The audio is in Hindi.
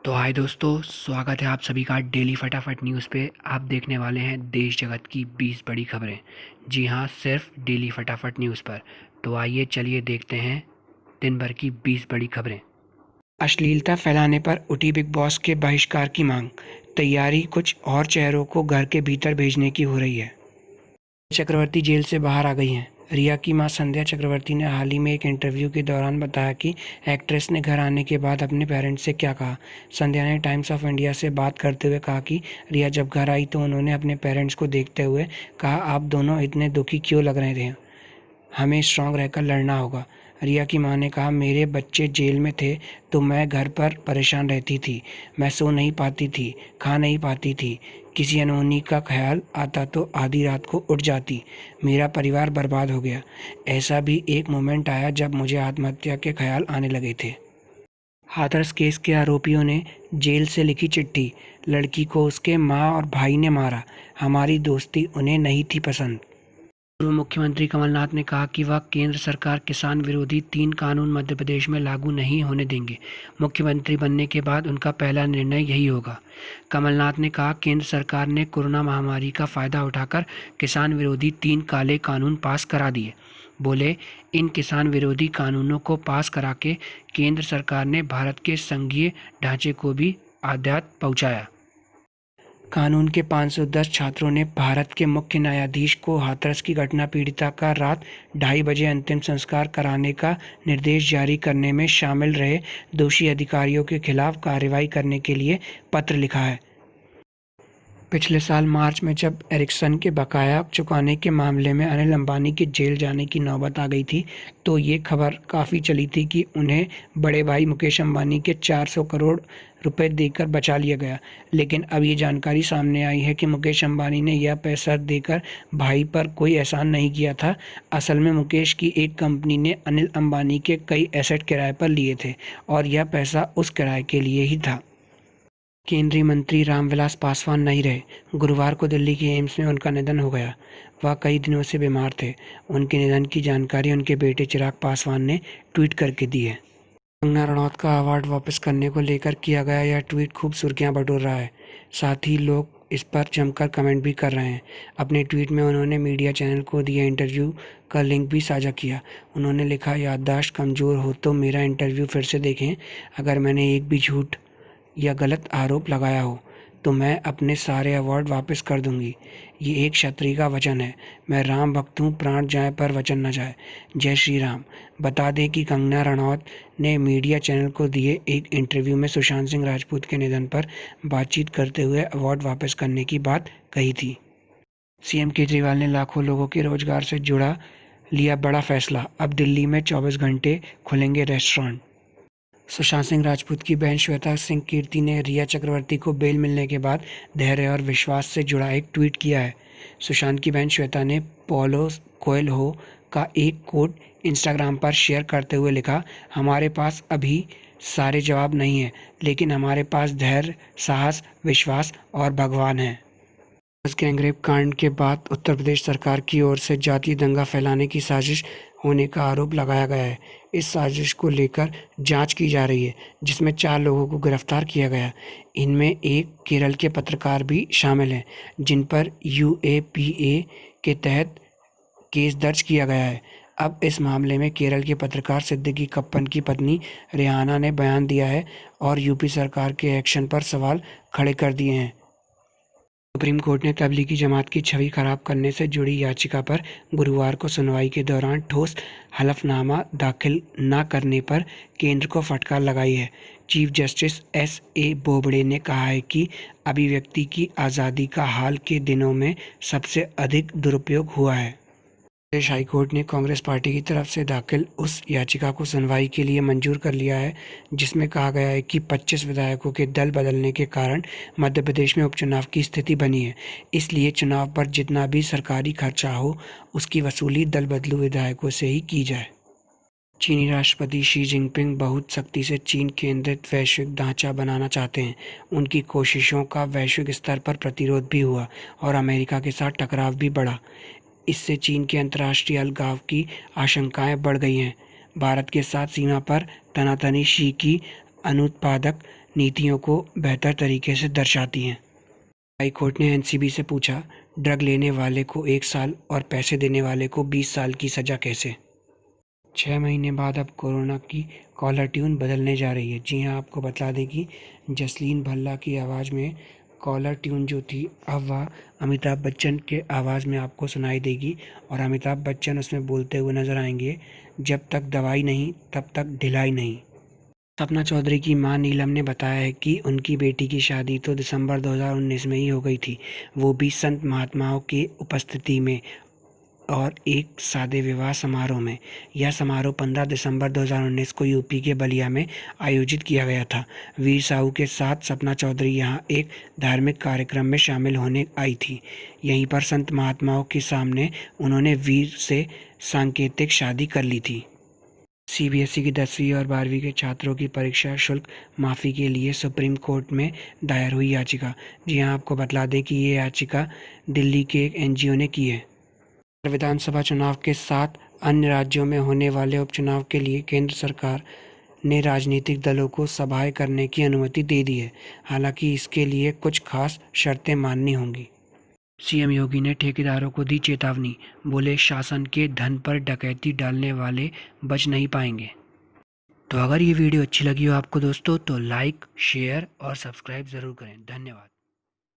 तो हाय दोस्तों, स्वागत है आप सभी का डेली फटाफट न्यूज़ पे। आप देखने वाले हैं देश जगत की 20 बड़ी खबरें। जी हाँ, सिर्फ डेली फटाफट न्यूज़ पर। तो आइए चलिए देखते हैं दिन भर की 20 बड़ी खबरें। अश्लीलता फैलाने पर उठी बिग बॉस के बहिष्कार की मांग। तैयारी कुछ और चेहरों को घर के भीतर भेजने की हो रही है। चक्रवर्ती जेल से बाहर आ गई हैं। रिया की मां संध्या चक्रवर्ती ने हाल ही में एक इंटरव्यू के दौरान बताया कि एक्ट्रेस ने घर आने के बाद अपने पेरेंट्स से क्या कहा। संध्या ने टाइम्स ऑफ इंडिया से बात करते हुए कहा कि रिया जब घर आई तो उन्होंने अपने पेरेंट्स को देखते हुए कहा, आप दोनों इतने दुखी क्यों लग रहे थे, हमें स्ट्रांग रहकर लड़ना होगा। रिया की मां ने कहा, मेरे बच्चे जेल में थे तो मैं घर पर परेशान रहती थी। मैं सो नहीं पाती थी, खा नहीं पाती थी। किसी अनहोनी का ख्याल आता तो आधी रात को उठ जाती। मेरा परिवार बर्बाद हो गया। ऐसा भी एक मोमेंट आया जब मुझे आत्महत्या के ख्याल आने लगे थे। हाथरस केस के आरोपियों ने जेल से लिखी चिट्ठी। लड़की को उसके माँ और भाई ने मारा। हमारी दोस्ती उन्हें नहीं थी पसंद। पूर्व मुख्यमंत्री कमलनाथ ने कहा कि वह केंद्र सरकार किसान विरोधी 3 कानून मध्य प्रदेश में लागू नहीं होने देंगे। मुख्यमंत्री बनने के बाद उनका पहला निर्णय यही होगा। कमलनाथ ने कहा, केंद्र सरकार ने कोरोना महामारी का फायदा उठाकर किसान विरोधी 3 काले कानून पास करा दिए। बोले, इन किसान विरोधी कानूनों को पास करा के केंद्र सरकार ने भारत के संघीय ढांचे को भी आघात पहुंचाया। कानून के 510 छात्रों ने भारत के मुख्य न्यायाधीश को हाथरस की घटना पीड़िता का रात 2:30 बजे अंतिम संस्कार कराने का निर्देश जारी करने में शामिल रहे दोषी अधिकारियों के खिलाफ कार्रवाई करने के लिए पत्र लिखा है। पिछले साल मार्च में जब एरिक्सन के बकाया चुकाने के मामले में अनिल अंबानी के जेल जाने की नौबत आ गई थी, तो ये खबर काफ़ी चली थी कि उन्हें बड़े भाई मुकेश अंबानी के 400 करोड़ रुपए देकर बचा लिया गया। लेकिन अब ये जानकारी सामने आई है कि मुकेश अंबानी ने यह पैसा देकर भाई पर कोई एहसान नहीं किया था। असल में मुकेश की एक कंपनी ने अनिल अंबानी के कई एसेट किराए पर लिए थे और यह पैसा उस किराए के लिए ही था। केंद्रीय मंत्री रामविलास पासवान नहीं रहे। गुरुवार को दिल्ली के एम्स में उनका निधन हो गया। वह कई दिनों से बीमार थे। उनके निधन की जानकारी उनके बेटे चिराग पासवान ने ट्वीट करके दी है। कंगना रनौत का अवार्ड वापस करने को लेकर किया गया यह ट्वीट खूब सुर्खियां बटोर रहा है। साथ ही लोग इस पर जमकर कमेंट भी कर रहे हैं। अपने ट्वीट में उन्होंने मीडिया चैनल को दिए इंटरव्यू का लिंक भी साझा किया। उन्होंने लिखा, याददाश्त कमज़ोर हो तो मेरा इंटरव्यू फिर से देखें। अगर मैंने एक भी झूठ या गलत आरोप लगाया हो तो मैं अपने सारे अवार्ड वापस कर दूंगी। ये एक क्षत्रिय का वचन है। मैं राम भक्त हूँ, प्राण जाए पर वचन न जाए। जय श्री राम। बता दें कि कंगना रनौत ने मीडिया चैनल को दिए एक इंटरव्यू में सुशांत सिंह राजपूत के निधन पर बातचीत करते हुए अवार्ड वापस करने की बात कही थी। सीएम केजरीवाल ने लाखों लोगों के रोजगार से जुड़ा लिया बड़ा फैसला। अब दिल्ली में 24 घंटे खुलेंगे रेस्टोरेंट। सुशांत सिंह राजपूत की बहन श्वेता सिंह कीर्ति ने रिया चक्रवर्ती को बेल मिलने के बाद धैर्य और विश्वास से जुड़ा एक ट्वीट किया है। सुशांत की बहन श्वेता ने पॉलो कोएल्हो का एक कोट इंस्टाग्राम पर शेयर करते हुए लिखा, हमारे पास अभी सारे जवाब नहीं हैं, लेकिन हमारे पास धैर्य, साहस, विश्वास और भगवान है। गैंगरेप कांड के बाद उत्तर प्रदेश सरकार की ओर से जातीय दंगा फैलाने की साजिश होने का आरोप लगाया गया है। इस साजिश को लेकर जांच की जा रही है, जिसमें 4 लोगों को गिरफ्तार किया गया। इनमें एक केरल के पत्रकार भी शामिल हैं, जिन पर यूएपीए के तहत केस दर्ज किया गया है। अब इस मामले में केरल के पत्रकार सिद्दीकी कप्पन की पत्नी रेहाना ने बयान दिया है और यूपी सरकार के एक्शन पर सवाल खड़े कर दिए हैं। सुप्रीम कोर्ट ने तबलीगी जमात की छवि खराब करने से जुड़ी याचिका पर गुरुवार को सुनवाई के दौरान ठोस हलफनामा दाखिल न करने पर केंद्र को फटकार लगाई है। Chief justice एस.ए. बोबड़े ने कहा है कि अभिव्यक्ति की आज़ादी का हाल के दिनों में सबसे अधिक दुरुपयोग हुआ है। प्रदेश हाईकोर्ट ने कांग्रेस पार्टी की तरफ से दाखिल उस याचिका को सुनवाई के लिए मंजूर कर लिया है, जिसमें कहा गया है कि 25 विधायकों के दल बदलने के कारण मध्य प्रदेश में उपचुनाव की स्थिति बनी है। इसलिए चुनाव पर जितना भी सरकारी खर्चा हो, उसकी वसूली दल बदलू विधायकों से ही की जाए। चीनी राष्ट्रपति शी जिनपिंग बहुत सख्ती से चीन केंद्रित वैश्विक ढांचा बनाना चाहते हैं। उनकी कोशिशों का वैश्विक स्तर पर प्रतिरोध भी हुआ और अमेरिका के साथ टकराव भी बढ़ा। इससे चीन के अंतर्राष्ट्रीय अलगाव की आशंकाएं बढ़ गई हैं। भारत के साथ सीमा पर तनातनी शी की अनुत्पादक नीतियों को बेहतर तरीके से दर्शाती हैं। हाई कोर्ट ने एनसीबी से पूछा, ड्रग लेने वाले को 1 साल और पैसे देने वाले को 20 साल की सज़ा कैसे? 6 महीने बाद अब कोरोना की कॉलर ट्यून बदलने जा रही है। जी हाँ, आपको बता दें कि जसलीन भल्ला की आवाज़ में कॉलर ट्यून जो थी, अब वह अमिताभ बच्चन के आवाज़ में आपको सुनाई देगी और अमिताभ बच्चन उसमें बोलते हुए नज़र आएंगे, जब तक दवाई नहीं तब तक ढिलाई नहीं। सपना चौधरी की मां नीलम ने बताया है कि उनकी बेटी की शादी तो दिसंबर 2019 में ही हो गई थी, वो भी संत महात्माओं की उपस्थिति में और एक सादे विवाह समारोह में। यह समारोह 15 दिसंबर 2019 को यूपी के बलिया में आयोजित किया गया था। वीर साहू के साथ सपना चौधरी यहां एक धार्मिक कार्यक्रम में शामिल होने आई थी। यहीं पर संत महात्माओं के सामने उन्होंने वीर से सांकेतिक शादी कर ली थी। सीबीएसई की 10वीं और 12वीं के छात्रों की परीक्षा शुल्क माफ़ी के लिए सुप्रीम कोर्ट में दायर हुई याचिका। जी हां, आपको बता दें कि ये याचिका दिल्ली के एक एनजीओ ने की है। विधानसभा चुनाव के 7 अन्य राज्यों में होने वाले उपचुनाव के लिए केंद्र सरकार ने राजनीतिक दलों को सभाएं करने की अनुमति दे दी है। हालांकि इसके लिए कुछ खास शर्तें माननी होंगी। सीएम योगी ने ठेकेदारों को दी चेतावनी, बोले शासन के धन पर डकैती डालने वाले बच नहीं पाएंगे। तो अगर ये वीडियो अच्छी लगी हो आपको दोस्तों, तो लाइक, शेयर और सब्सक्राइब ज़रूर करें। धन्यवाद।